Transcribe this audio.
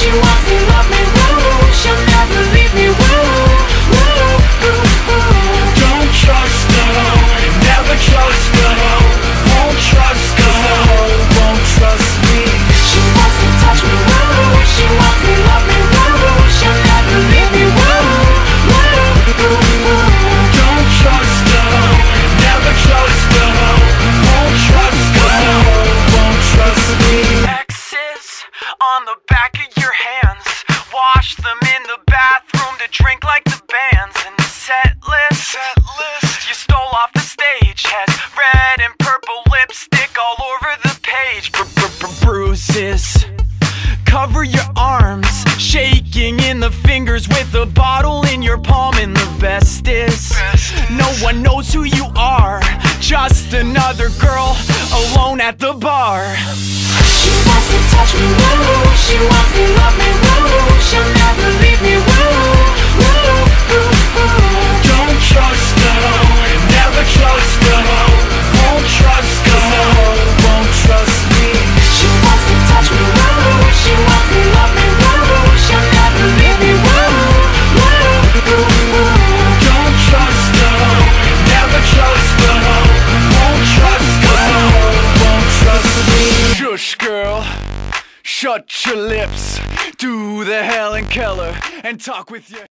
She wants to love me, woo. She'll never leave me, woo, woo, woo, woo. Don't trust her, never trust her. Won't trust her, won't trust me. She wants to touch me, woo. She wants to love me, woo. She'll never leave me, woo, woo, woo, woo. Don't trust her, never trust her. Won't trust her, won't trust me. X's on the back of your hands. Wash them in the bathroom to drink like the bands. And the set list you stole off the stage has red and purple lipstick all over the page. Bruises cover your arms, shaking in the fingers with a bottle in your palm. And the best is no one knows who you are, just another girl alone at the bar. She wants to touch me, woo. She wants to love me, woo. She'll never leave me, woo, woo, woo, woo. Don't trust her, never trust her. Won't trust her, won't trust me. She wants to touch me, woo. She wants to love me, woo. She'll never leave me, woo, woo, woo, woo. Don't trust her, never trust her. Won't trust her, won't trust me. Shush, girl, shut your lips, do the Helen Keller and talk with your